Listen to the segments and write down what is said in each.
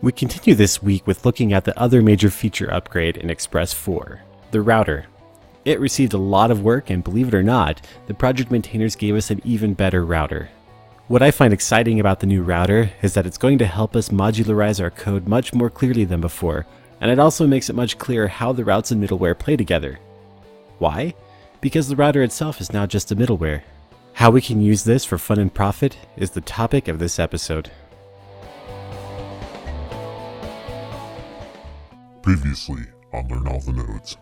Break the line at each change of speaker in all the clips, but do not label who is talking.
We continue this week with looking at the other major feature upgrade in Express 4, the router. It received a lot of work, and believe it or not, the project maintainers gave us an even better router. What I find exciting about the new router is that it's going to help us modularize our code much more clearly than before, and it also makes it much clearer how the routes and middleware play together. Why? Because the router itself is now just a middleware. How we can use this for fun and profit is the topic of this episode.
Previously on Learn All the Nodes.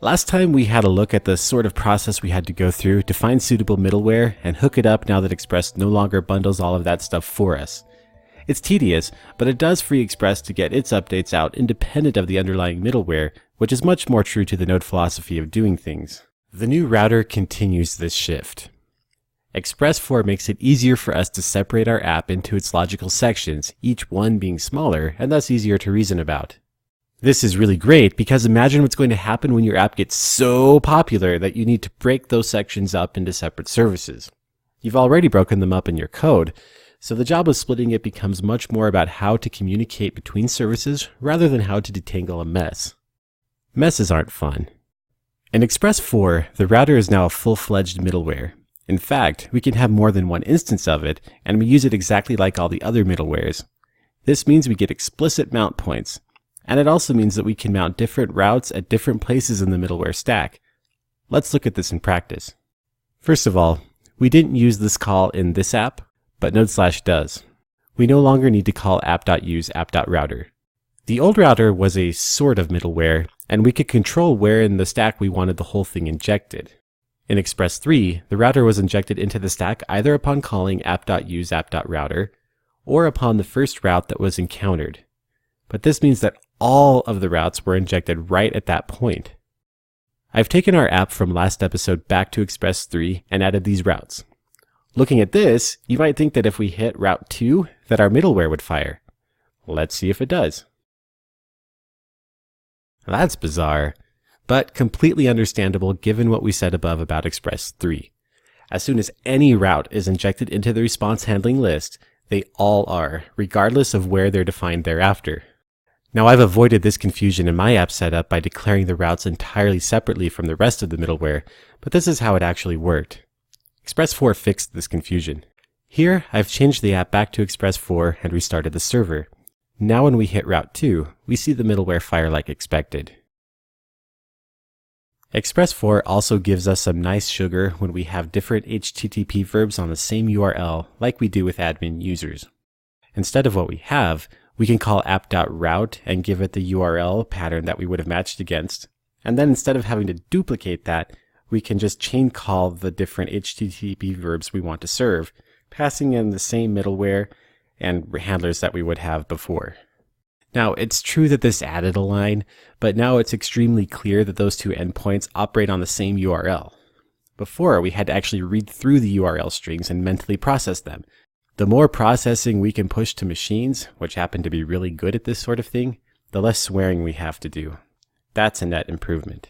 Last time we had a look at the sort of process we had to go through to find suitable middleware and hook it up now that Express no longer bundles all of that stuff for us. It's tedious, but it does free Express to get its updates out independent of the underlying middleware, which is much more true to the Node philosophy of doing things. The new router continues this shift. Express 4 makes it easier for us to separate our app into its logical sections, each one being smaller and thus easier to reason about. This is really great because imagine what's going to happen when your app gets so popular that you need to break those sections up into separate services. You've already broken them up in your code, so the job of splitting it becomes much more about how to communicate between services rather than how to detangle a mess. Messes aren't fun. In Express 4, the router is now a full-fledged middleware. In fact, we can have more than one instance of it, and we use it exactly like all the other middlewares. This means we get explicit mount points. And it also means that we can mount different routes at different places in the middleware stack. Let's look at this in practice. First of all, we didn't use this call in this app, but Node/ does. We no longer need to call app.use app.router. The old router was a sort of middleware, and we could control where in the stack we wanted the whole thing injected. In Express 3, the router was injected into the stack either upon calling app.use app.router or upon the first route that was encountered. But this means that all of the routes were injected right at that point. I've taken our app from last episode back to Express 3 and added these routes. Looking at this, you might think that if we hit Route 2, that our middleware would fire. Let's see if it does. That's bizarre, but completely understandable given what we said above about Express 3. As soon as any route is injected into the response handling list, they all are, regardless of where they're defined thereafter. Now I've avoided this confusion in my app setup by declaring the routes entirely separately from the rest of the middleware, but this is how it actually worked. Express 4 fixed this confusion. Here, I've changed the app back to Express 4 and restarted the server. Now when we hit Route 2, we see the middleware fire like expected. Express 4 also gives us some nice sugar when we have different HTTP verbs on the same URL like we do with admin users. Instead of what we have, we can call app.route and give it the URL pattern that we would have matched against. And then instead of having to duplicate that, we can just chain call the different HTTP verbs we want to serve, passing in the same middleware and handlers that we would have before. Now, it's true that this added a line, but now it's extremely clear that those two endpoints operate on the same URL. Before, we had to actually read through the URL strings and mentally process them. The more processing we can push to machines, which happen to be really good at this sort of thing, the less swearing we have to do. That's a net improvement.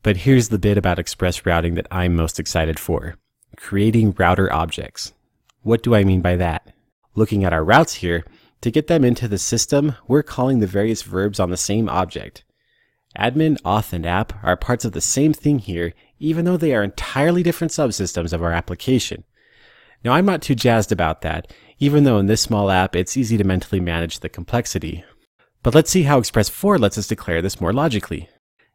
But here's the bit about Express routing that I'm most excited for. Creating router objects. What do I mean by that? Looking at our routes here, to get them into the system, we're calling the various verbs on the same object. Admin, auth, and app are parts of the same thing here, even though they are entirely different subsystems of our application. Now, I'm not too jazzed about that, even though in this small app it's easy to mentally manage the complexity. But let's see how Express 4 lets us declare this more logically.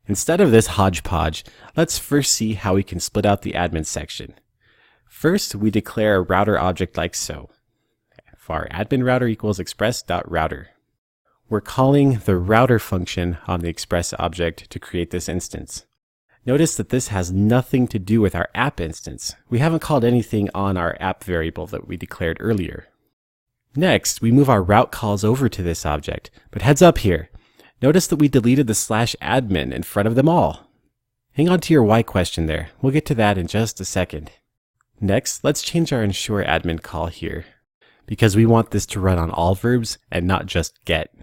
Instead of this hodgepodge, let's first see how we can split out the admin section. First, we declare a router object like so. var admin router equals express.router. We're calling the router function on the Express object to create this instance. Notice that this has nothing to do with our app instance. We haven't called anything on our app variable that we declared earlier. Next, we move our route calls over to this object, but heads up here. Notice that we deleted the /admin in front of them all. Hang on to your why question there. We'll get to that in just a second. Next, let's change our ensure admin call here, because we want this to run on all verbs and not just get.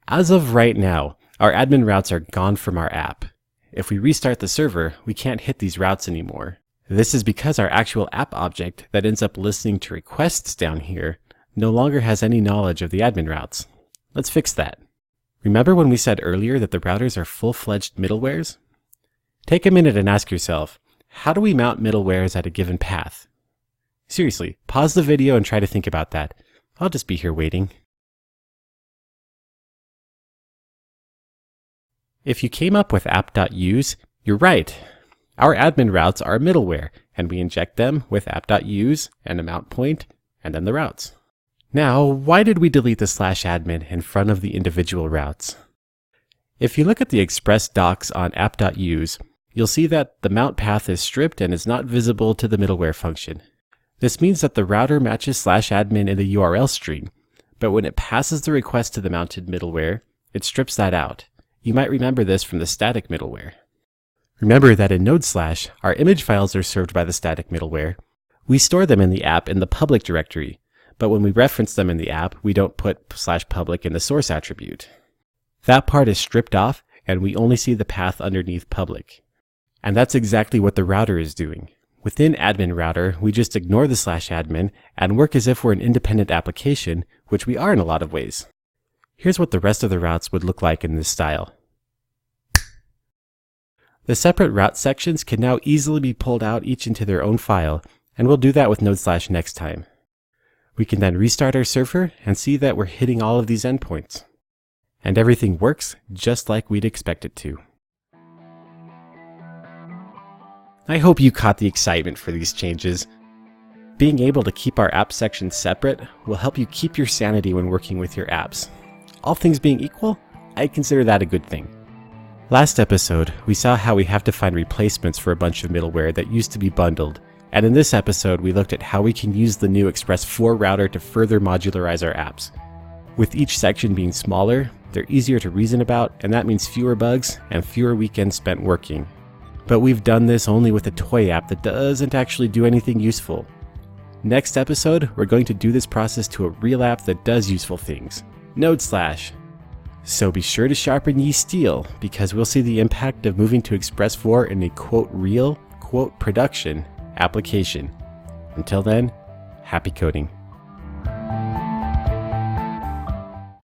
As of right now, our admin routes are gone from our app. If we restart the server, we can't hit these routes anymore. This is because our actual app object that ends up listening to requests down here no longer has any knowledge of the admin routes. Let's fix that. Remember when we said earlier that the routers are full-fledged middlewares? Take a minute and ask yourself, how do we mount middlewares at a given path? Seriously, pause the video and try to think about that. I'll just be here waiting. If you came up with app.use, you're right. Our admin routes are middleware, and we inject them with app.use and a mount point, and then the routes. Now, why did we delete the /admin in front of the individual routes? If you look at the express docs on app.use, you'll see that the mount path is stripped and is not visible to the middleware function. This means that the router matches /admin in the URL stream, but when it passes the request to the mounted middleware, it strips that out. You might remember this from the static middleware. Remember that in Node/, our image files are served by the static middleware. We store them in the app in the public directory, but when we reference them in the app, we don't put /public in the source attribute. That part is stripped off, and we only see the path underneath public. And that's exactly what the router is doing. Within admin router, we just ignore the /admin and work as if we're an independent application, which we are in a lot of ways. Here's what the rest of the routes would look like in this style. The separate route sections can now easily be pulled out each into their own file, and we'll do that with Node/ next time. We can then restart our server and see that we're hitting all of these endpoints. And everything works just like we'd expect it to. I hope you caught the excitement for these changes. Being able to keep our app sections separate will help you keep your sanity when working with your apps. All things being equal, I consider that a good thing. Last episode, we saw how we have to find replacements for a bunch of middleware that used to be bundled, and in this episode we looked at how we can use the new Express 4 router to further modularize our apps. With each section being smaller, they're easier to reason about, and that means fewer bugs and fewer weekends spent working. But we've done this only with a toy app that doesn't actually do anything useful. Next episode, we're going to do this process to a real app that does useful things, Node/. So be sure to sharpen ye steel, because we'll see the impact of moving to Express 4 in a real, production application. Until then, happy coding.